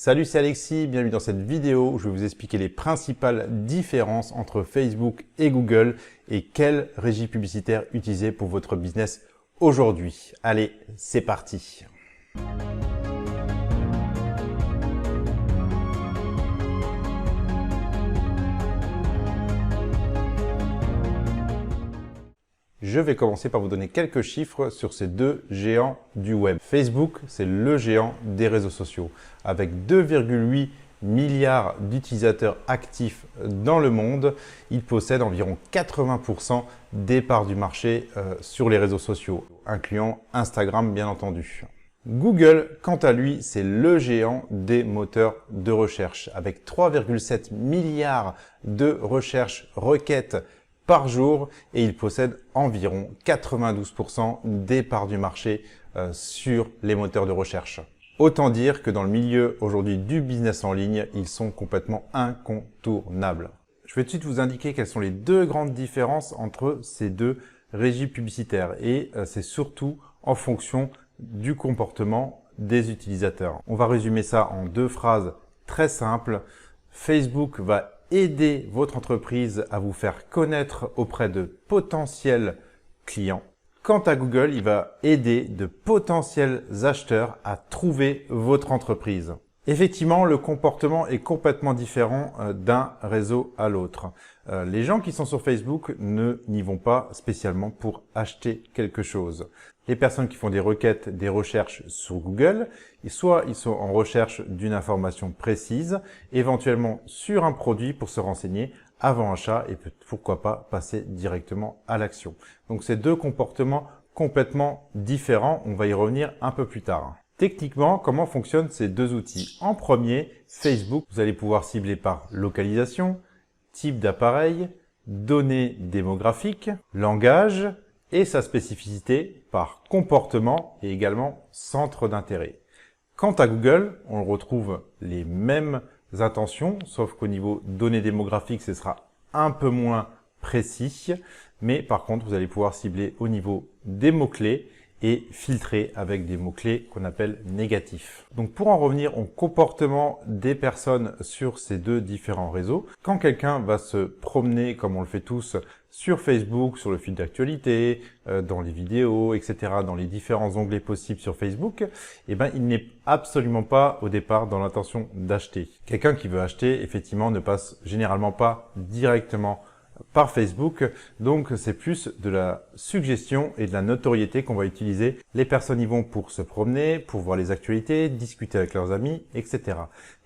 Salut, c'est Alexis, bienvenue dans cette vidéo où je vais vous expliquer les principales différences entre Facebook et Google et quelle régie publicitaire utiliser pour votre business aujourd'hui. Allez, c'est parti! Je vais commencer par vous donner quelques chiffres sur ces deux géants du web. Facebook, c'est le géant des réseaux sociaux, avec 2,8 milliards d'utilisateurs actifs dans le monde. Il possède environ 80% des parts du marché sur les réseaux sociaux, incluant Instagram bien entendu. Google, quant à lui, c'est le géant des moteurs de recherche, avec 3,7 milliards de requêtes par jour et il possède environ 92% des parts du marché sur les moteurs de recherche. Autant dire que dans le milieu aujourd'hui du business en ligne, ils sont complètement incontournables. Je vais tout de suite vous indiquer quelles sont les deux grandes différences entre ces deux régies publicitaires et c'est surtout en fonction du comportement des utilisateurs. On va résumer ça en deux phrases très simples. Facebook va aider votre entreprise à vous faire connaître auprès de potentiels clients. Quant à Google, il va aider de potentiels acheteurs à trouver votre entreprise. Effectivement, le comportement est complètement différent d'un réseau à l'autre. Les gens qui sont sur Facebook n'y vont pas spécialement pour acheter quelque chose. Les personnes qui font des requêtes, des recherches sur Google, soit ils sont en recherche d'une information précise, éventuellement sur un produit pour se renseigner avant achat et pourquoi pas passer directement à l'action. Donc c'est deux comportements complètement différents, on va y revenir un peu plus tard. Techniquement, comment fonctionnent ces deux outils? En premier, Facebook, vous allez pouvoir cibler par localisation, type d'appareil, données démographiques, langage et sa spécificité par comportement et également centre d'intérêt. Quant à Google, on retrouve les mêmes intentions, sauf qu'au niveau données démographiques, ce sera un peu moins précis, mais par contre, vous allez pouvoir cibler au niveau des mots-clés et filtrer avec des mots-clés qu'on appelle négatifs. Donc pour en revenir au comportement des personnes sur ces deux différents réseaux, quand quelqu'un va se promener, comme on le fait tous, sur Facebook, sur le fil d'actualité, dans les vidéos, etc., dans les différents onglets possibles sur Facebook, eh ben, il n'est absolument pas au départ dans l'intention d'acheter. Quelqu'un qui veut acheter, effectivement, ne passe généralement pas directement par Facebook, donc c'est plus de la suggestion et de la notoriété qu'on va utiliser. Les personnes y vont pour se promener, pour voir les actualités, discuter avec leurs amis, etc.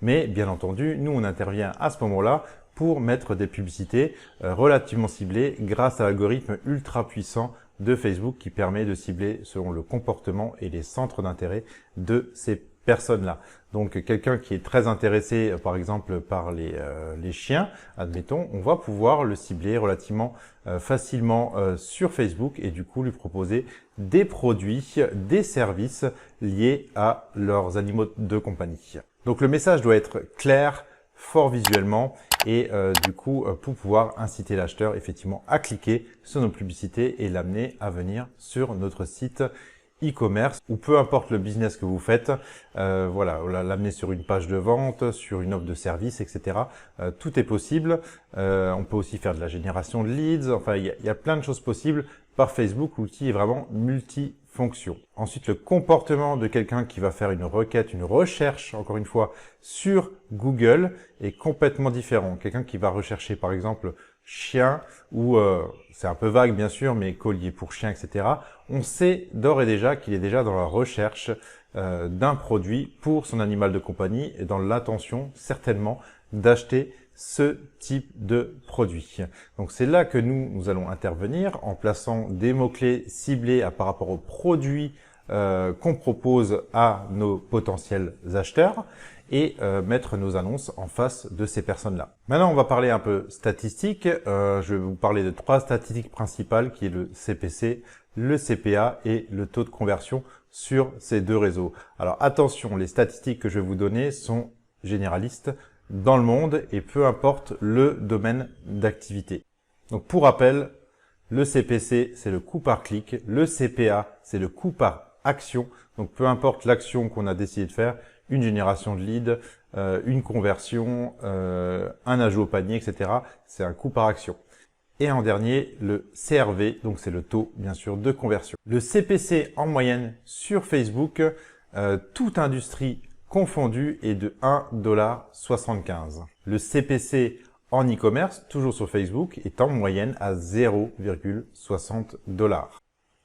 Mais bien entendu, nous on intervient à ce moment-là pour mettre des publicités relativement ciblées grâce à l'algorithme ultra puissant de Facebook qui permet de cibler selon le comportement et les centres d'intérêt de ces personnes-là. Donc quelqu'un qui est très intéressé par exemple par les chiens, admettons, on va pouvoir le cibler relativement facilement sur Facebook et du coup lui proposer des produits, des services liés à leurs animaux de compagnie. Donc le message doit être clair, fort visuellement et du coup pour pouvoir inciter l'acheteur effectivement à cliquer sur nos publicités et l'amener à venir sur notre site e-commerce ou peu importe le business que vous faites, voilà, l'amener sur une page de vente, sur une offre de service, etc. Tout est possible. On peut aussi faire de la génération de leads. Enfin, il y a plein de choses possibles par Facebook. L'outil est vraiment multifonction. Ensuite, le comportement de quelqu'un qui va faire une requête, une recherche, encore une fois, sur Google est complètement différent. Quelqu'un qui va rechercher, par exemple, chien ou c'est un peu vague bien sûr, mais collier pour chien, etc. On sait d'ores et déjà qu'il est déjà dans la recherche d'un produit pour son animal de compagnie et dans l'intention certainement d'acheter ce type de produit. Donc c'est là que nous allons intervenir en plaçant des mots-clés ciblés par rapport aux produits qu'on propose à nos potentiels acheteurs et mettre nos annonces en face de ces personnes-là. Maintenant, on va parler un peu statistiques. Je vais vous parler de trois statistiques principales qui est le CPC, le CPA et le taux de conversion sur ces deux réseaux. Alors attention, les statistiques que je vais vous donner sont généralistes dans le monde et peu importe le domaine d'activité. Donc pour rappel, le CPC, c'est le coût par clic. Le CPA, c'est le coût par action. Donc peu importe l'action qu'on a décidé de faire, une génération de leads, une conversion, un ajout au panier, etc. C'est un coût par action. Et en dernier, le CRV, donc c'est le taux, bien sûr, de conversion. Le CPC en moyenne sur Facebook, toute industrie confondue, est de 1,75 $. Le CPC en e-commerce, toujours sur Facebook, est en moyenne à 0,60 $.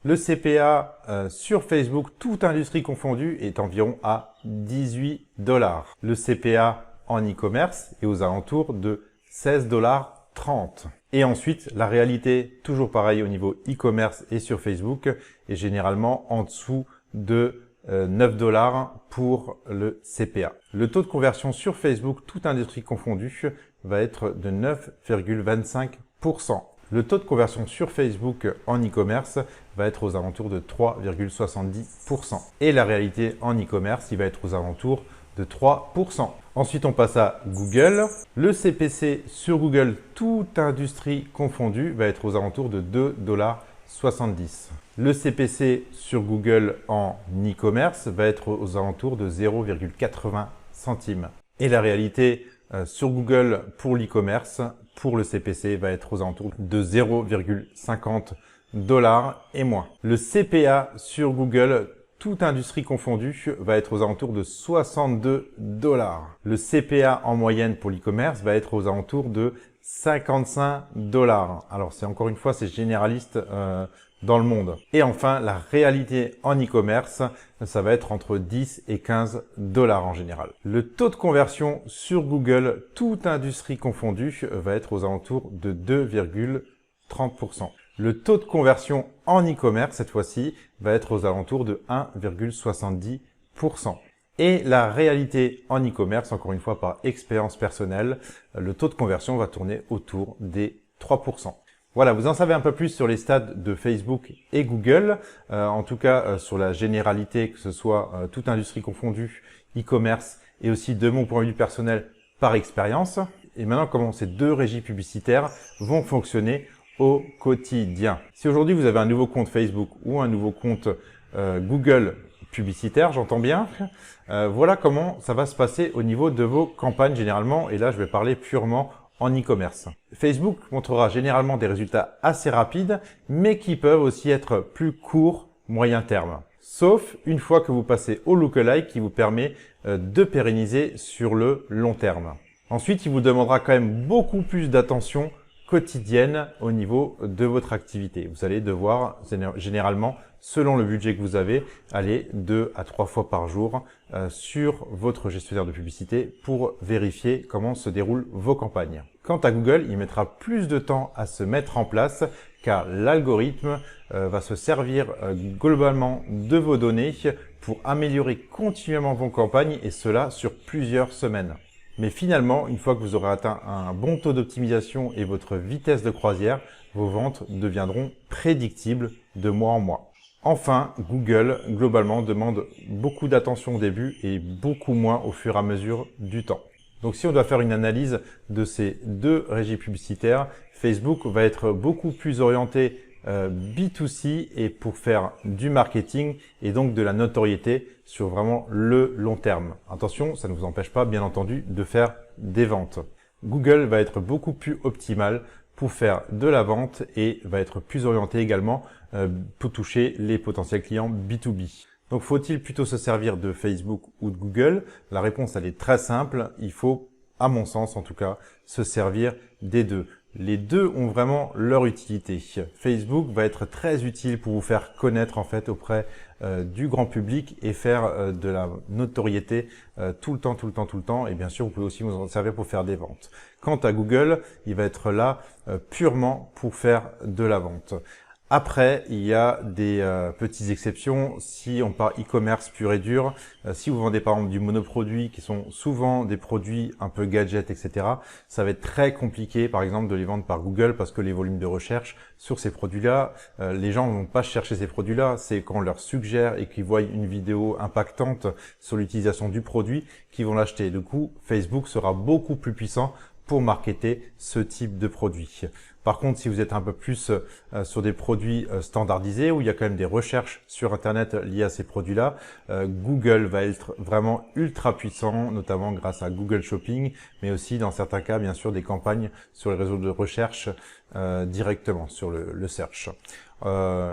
Le CPA sur Facebook, toute industrie confondue, est environ à 18 $. Le CPA en e-commerce est aux alentours de 16,30 $. Et ensuite, la réalité, toujours pareil au niveau e-commerce et sur Facebook, est généralement en dessous de 9 $ pour le CPA. Le taux de conversion sur Facebook, toute industrie confondue, va être de 9,25 %. Le taux de conversion sur Facebook en e-commerce va être aux alentours de 3,70 %. Et la réalité en e-commerce, il va être aux alentours de 3 %. Ensuite, on passe à Google. Le CPC sur Google, toute industrie confondue, va être aux alentours de 2,70 $. Le CPC sur Google en e-commerce va être aux alentours de 0,80 centimes. Et la réalité sur Google pour l'e-commerce, pour le CPC, va être aux alentours de 0,50 $ et moins. Le CPA sur Google, toute industrie confondue, va être aux alentours de 62 $. Le CPA en moyenne pour l'e-commerce va être aux alentours de 55 $. Alors c'est encore une fois, c'est généraliste dans le monde. Et enfin, la réalité en e-commerce, ça va être entre 10 et 15 $ en général. Le taux de conversion sur Google, toute industrie confondue, va être aux alentours de 2,30 %. Le taux de conversion en e-commerce, cette fois-ci, va être aux alentours de 1,70 %. Et la réalité en e-commerce, encore une fois par expérience personnelle, le taux de conversion va tourner autour des 3 %. Voilà, vous en savez un peu plus sur les stats de Facebook et Google, en tout cas sur la généralité, que ce soit toute industrie confondue, e-commerce, et aussi de mon point de vue personnel par expérience. Et maintenant, comment ces deux régies publicitaires vont fonctionner au quotidien. Si aujourd'hui vous avez un nouveau compte Facebook ou un nouveau compte Google publicitaire, j'entends bien, voilà comment ça va se passer au niveau de vos campagnes généralement, et là je vais parler purement en e-commerce. Facebook montrera généralement des résultats assez rapides, mais qui peuvent aussi être plus courts, moyen terme. Sauf une fois que vous passez au lookalike qui vous permet de pérenniser sur le long terme. Ensuite, il vous demandera quand même beaucoup plus d'attention quotidienne au niveau de votre activité. Vous allez devoir généralement, selon le budget que vous avez, aller 2 à 3 fois par jour sur votre gestionnaire de publicité pour vérifier comment se déroulent vos campagnes. Quant à Google, il mettra plus de temps à se mettre en place car l'algorithme va se servir globalement de vos données pour améliorer continuellement vos campagnes et cela sur plusieurs semaines. Mais finalement, une fois que vous aurez atteint un bon taux d'optimisation et votre vitesse de croisière, vos ventes deviendront prédictibles de mois en mois. Enfin, Google, globalement, demande beaucoup d'attention au début et beaucoup moins au fur et à mesure du temps. Donc si on doit faire une analyse de ces deux régies publicitaires, Facebook va être beaucoup plus orienté B2C et pour faire du marketing et donc de la notoriété sur vraiment le long terme. Attention, ça ne vous empêche pas, bien entendu, de faire des ventes. Google va être beaucoup plus optimal pour faire de la vente et va être plus orienté également pour toucher les potentiels clients B2B. Donc, faut-il plutôt se servir de Facebook ou de Google? La réponse, elle est très simple. Il faut, à mon sens en tout cas, se servir des deux. Les deux ont vraiment leur utilité. Facebook va être très utile pour vous faire connaître en fait auprès du grand public et faire de la notoriété tout le temps. Et bien sûr, vous pouvez aussi vous en servir pour faire des ventes. Quant à Google, il va être là purement pour faire de la vente. Après, il y a des petites exceptions. Si on parle e-commerce pur et dur, si vous vendez par exemple du monoproduit, qui sont souvent des produits un peu gadgets, etc., ça va être très compliqué, par exemple, de les vendre par Google parce que les volumes de recherche sur ces produits-là, les gens ne vont pas chercher ces produits-là. C'est quand on leur suggère et qu'ils voient une vidéo impactante sur l'utilisation du produit qu'ils vont l'acheter. Du coup, Facebook sera beaucoup plus puissant pour marketer ce type de produit. Par contre, si vous êtes un peu plus sur des produits standardisés où il y a quand même des recherches sur Internet liées à ces produits-là, Google va être vraiment ultra puissant, notamment grâce à Google Shopping, mais aussi dans certains cas, bien sûr, des campagnes sur les réseaux de recherche directement sur le search.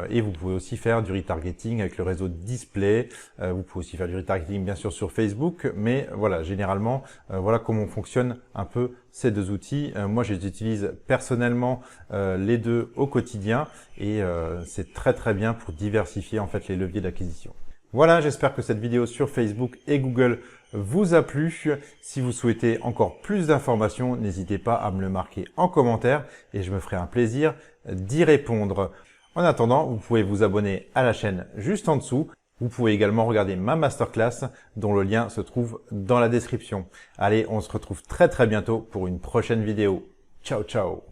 Et vous pouvez aussi faire du retargeting avec le réseau display. Vous pouvez aussi faire du retargeting bien sûr sur Facebook, mais voilà, généralement, voilà comment fonctionnent un peu ces deux outils. Moi, je les utilise personnellement les deux au quotidien et c'est très bien pour diversifier en fait les leviers d'acquisition. Voilà, j'espère que cette vidéo sur Facebook et Google vous a plu. Si vous souhaitez encore plus d'informations, n'hésitez pas à me le marquer en commentaire et je me ferai un plaisir d'y répondre. En attendant, vous pouvez vous abonner à la chaîne juste en dessous. Vous pouvez également regarder ma masterclass dont le lien se trouve dans la description. Allez, on se retrouve très bientôt pour une prochaine vidéo. Ciao, ciao!